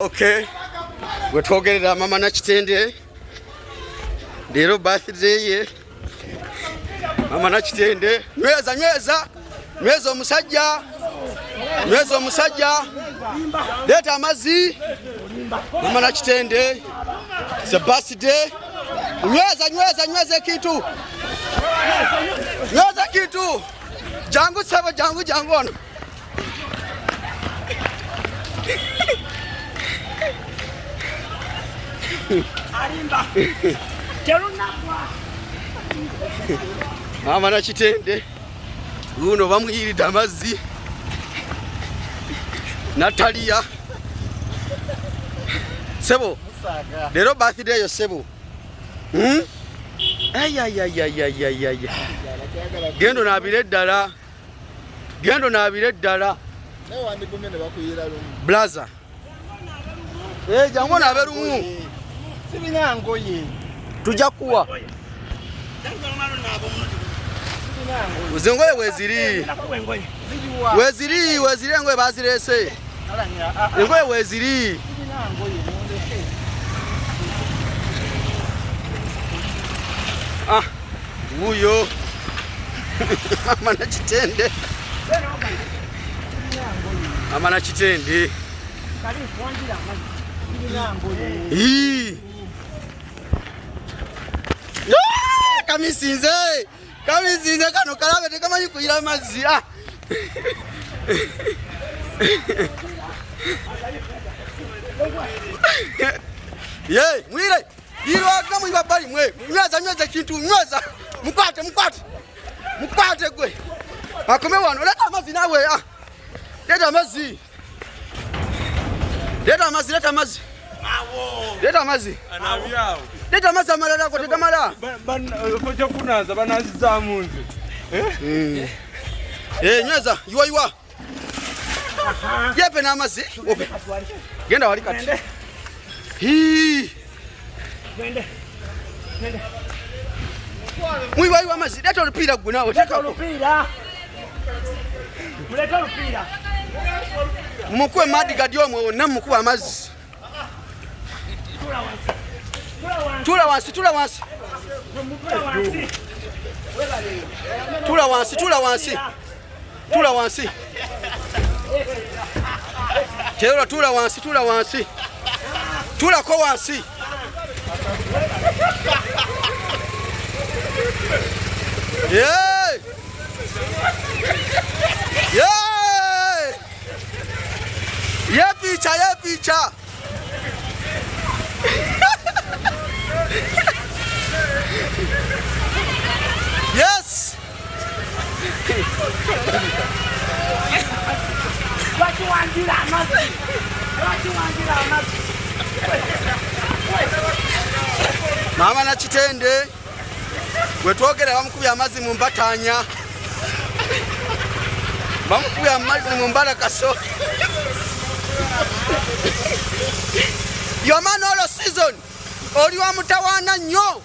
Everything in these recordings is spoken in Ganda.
Okay, we're talking about Maama Nakitende. Leero birthday ye. Maama Nakitende. Nyweza omusajja. Leeta amazzi. Maama Nakitende. It's a birthday. Nyweza kitu. Nyweza kitu. Jangu saba jangu ono. Maama Nakitende uno Bamuyilidde Amazzi Natalia sebo leero birthday yo sebo gendo naabire ddala blaza jangu naabe lumu tujja kuwa engoye weeziri engoye bazireese engoye weeziri wuyo Maama Nakitende Maama Nakitende kamisinze kano kalabe tekamanyi kuyira amazzi mwire yirwaga mwiba bali mwe nyweza kintu nyweza mukwate gwe akome wano leta amazzi nawe leta amazzi amalala ko tegamala kocha kunaza banaziza munzi nyweza yuwa yepe n'amazzi genda wali kati mwiwa amazzi leta olupiira gwe nawe mumukuwe madigadi omwe wonna mumukuba amazzi tula wansi Teola tula wansi tulako wansi yepicha yes Maama Nakitende wetwogera bamukubya amazzi mu mbatanya bamukubya amazzi mu mbalakaso your man all season oli wa mutawaana nnyo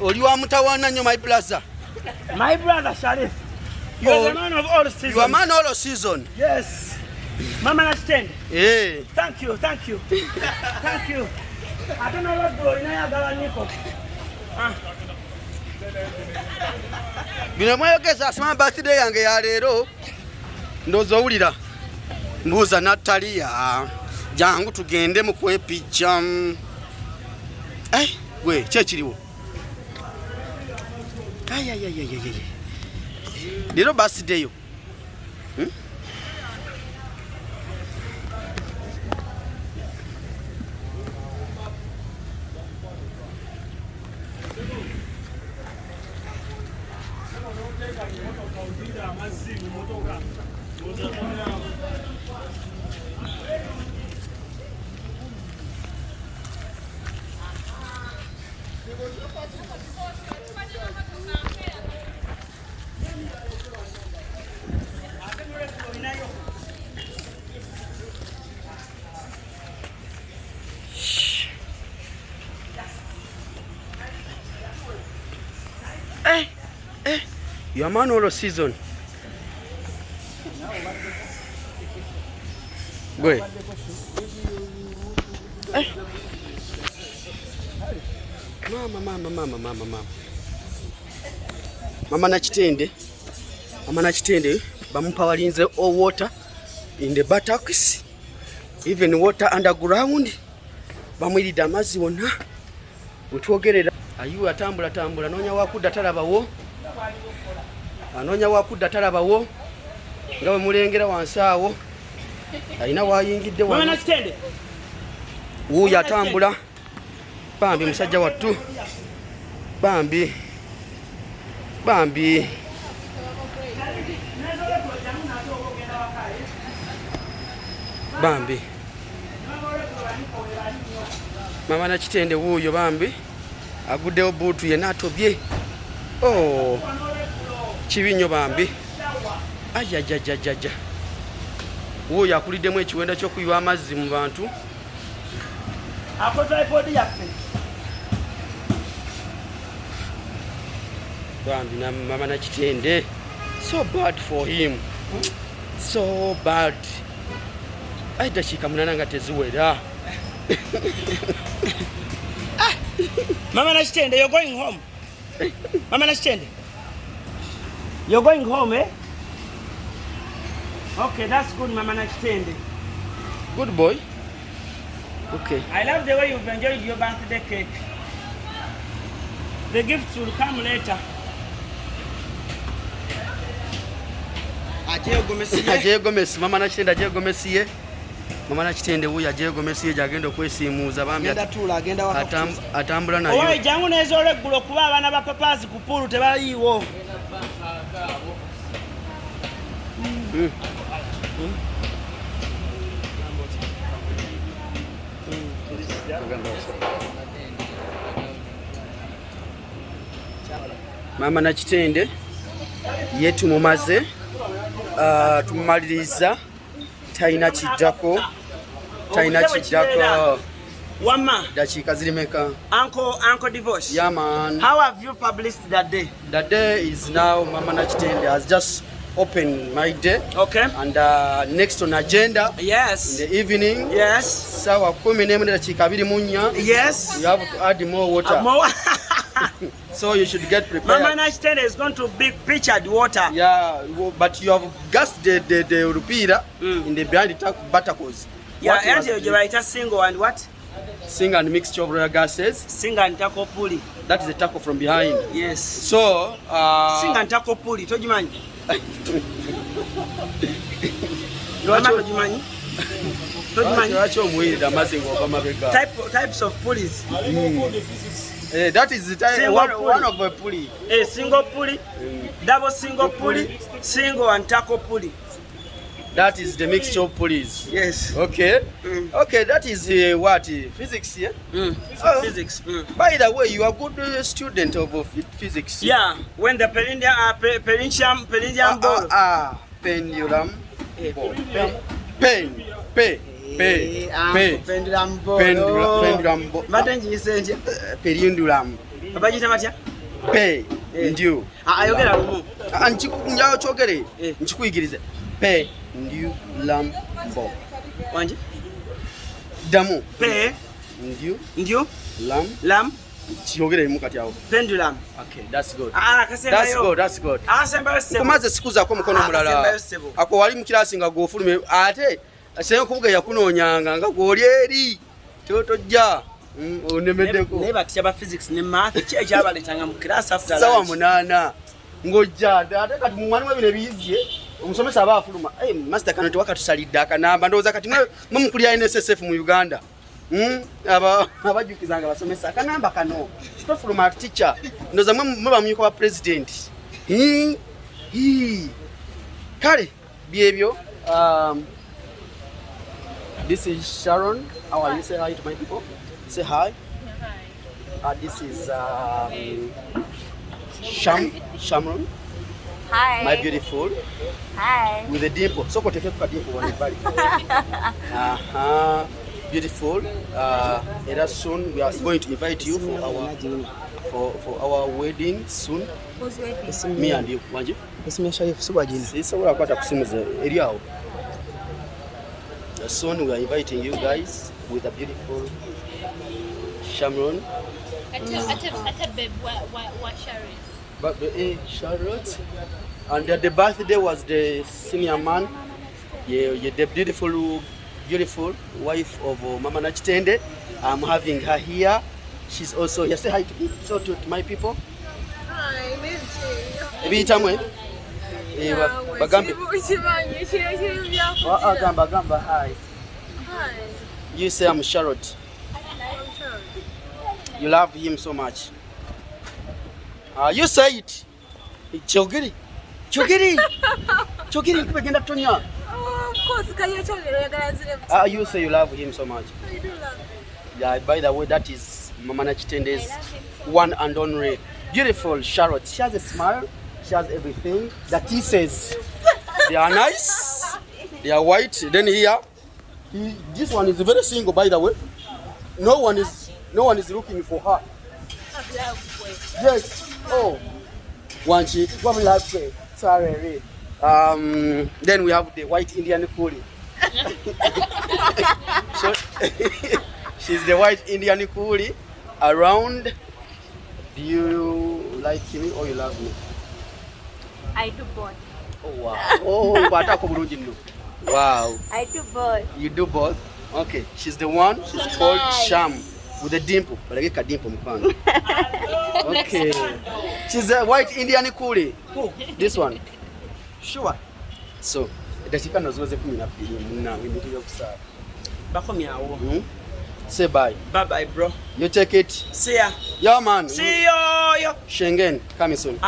oli wa mutawaana nnyo my brother Sharif. You are the man of all season. You are man all season. Yes. Maama Nakitende. Yeah. Thank you. Thank you. I don't know what bro inayagala niko. Bino mweyogeza asema birthday yange ya leero ndozo owulira mbuuza Natalia jangu tugende mu kwepicha gwe kyekiriwo leero birthday yo Your man all season. Go ahead. Mama. Maama Nakitende bamupawalinze all water in the buttocks, even water underground. Bamuyilidde amazzi wonna wetwogerera. Ayu atambula noonya wakudda talabawo. Anoonya wakudda talabawo. Nga we mulengera wansi awo. Alina wayingidde Maama Nakitende. Wuuyo atambula. Bambi musajja wattu. Bambi. Maama Nakitende wuuyo bambi. Aguddewo buutu ye n'atobye. Oh. Kibi nnyo bambi. Ajajajajaja. Wuuyo akuliddemu ekiwenda ky'okuyiwa amazzi mu bantu. Ako tripod yaffe. Bambi na Maama Nakitende. So bad for him. So bad. Dakiika 8 nga teziwera. Maama Nakitende, you're going home. Maama Nakitende. You're going home, eh? Okay, that's good, Maama Nakitende. Good boy. Okay. I love the way you've enjoyed your birthday cake. The gifts will come later. Ajegomesi. Maama Nakitende ajegomesiye. Maama Nakitende wuuyo ajegomesiye gyagenda okwesiimuuza bambi atambula nayo. Owaye jangu n'ezola eggulo kuba abaana ba papaasi ku puulu tebaliiwo. Maama Nakitende ye tumumaze, tumumaliriza, talina kiddako. Wama. Dakiika ziri meka? Uncle Divorce. Yeah, man. How have you published that day? That day is now Maama Nakitende has just opened my day. Okay. And next on agenda. Yes. In the evening. Yes. Sawa 11 dakiika 24. Yes. You have to add more water. More. So you should get prepared. Maama Nakitende is going to be pitched water. Yeah, but you have gassed the rupira in the behind the buttocks. Yeah, and you write a single and what? Sing and mixture of royal gases. Sing and taco puli. That is the taco from behind. Yes. So sing and taco puli. Tojimanyi. Tojimanyi. Types of pulleys. That is the type, one of a pulley. A single pulley, double single pulley, single and taco pulley. That is the mixture of pulleys. Yes. Okay. Okay, that is what? Physics, yeah? Physics. By the way, you are a good student of physics. Yeah. When the pendulum ball. Pendulum. Pendulum ball. Pendulum ball. Pendulum. Babajita batya? Ndio. Ayogera lumu. Njawo kyogere. Nkikuyigirize. Pendulum ball. Wanje? Damu. Ndio. Lam. Kyogere mu kati awo. Pendulum. Okay, that's good. That's good. Kumaze siku zaako mukono mulala. Ako wali mu kirasi nga gw'ofulume ate asenga kubuga yakunoonyanga nga gw'oli eri. Totojja. Onemeddeko. Naye batya ba physics ne math ki ekyabaletanga mu class after lunch. Sawa 8 ng'ojja ate kati mu mwalimu bino biyiziye omusomesa aba afuluma. Master kano tewakatusalidde akanamba ndowooza kati mwe mukulya NSSF mu Uganda. Abajjukizanga basomesa akanamba kano tofuluma teacher ndowooza mwe bamuyuka ba president. Kale byebyo. This is Sharon. How are you? Say hi to my people. Say hi. This is Shamron. Hi. My beautiful. Hi. With a dimple. So go take a dimple on your body. Beautiful. Soon we are going to invite you for our for our wedding soon. Who's waiting? Me and you. Wanji? Soon we are inviting you guys with a beautiful Shamron. Charlotte. And the birthday was the senior man. Yeah, the beautiful wife of Maama Nakitende. I'm having her here. She's also here. Say hi to my people. Hi, Bagamba, hi. Hi. You say I'm Charlotte. I'm Charlotte. You love him so much. You say it. Chogiri. Kupegenda tonya. Oh, of course, can you tell me? You say you love him so much. I do love him. Yeah, by the way, that is Maama Nakitende's one and only beautiful Charlotte. She has a smile. She has everything. The teeth, they are nice. They are white. Then here, this one is very single, by the way. No one is looking for her. Yes. Oh, one chick. What like say? Sorry. Then we have the white Indian coolie. So she's the white Indian coolie. Around. Do you like me or you love me? I do both. Oh wow. Oh, wow. I do both. You do both? Okay. She's the one. She's called Sham with a dimple. Okay. She's a white Indian coolie. Who? This one. Sure. So, dakika nozoze 12 we need to start. Say bye. Bye, bro. You take it. See ya. Yeah, man. See you. Schengen, coming soon.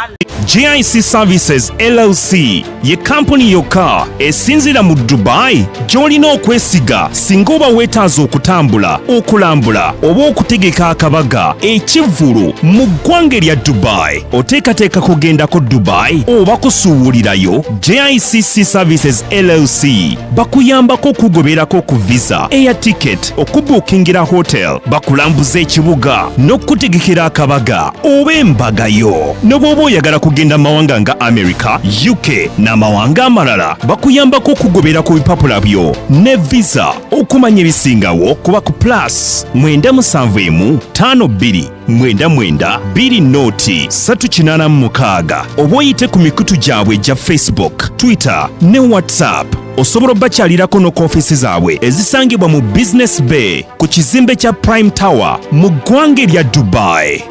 GIC Services LLC ye company yokka esinzira mu Dubai gy'olina okwesiga singa oba weetaaza okutambula okulambula oba okutegeka akabaga ekivvulu mu ggwanga lya Dubai oteekateeka kugendako Dubai oba kusuubulirayo GICC Services LLC bakuyambako okugoberako ku visa air ticket okubuukingira hotel bakulambuza ekibuga n'okutegekera akabaga oba embagayo n'obwoba oyagala kugenda mawanga nga America, UK n'amawanga amalala bakuyambako okugobera ku bipapula byo ne visa okumanya ebisingawo kuba ku plus 97299 oba oyite ku mikutu gyabwe gya Facebook, Twitter ne WhatsApp. Osobola bakyalirako no office zaabwe ezisangibwa mu Business Bay ku kizimbe kya Prime Tower mu ggwanga lya Dubai.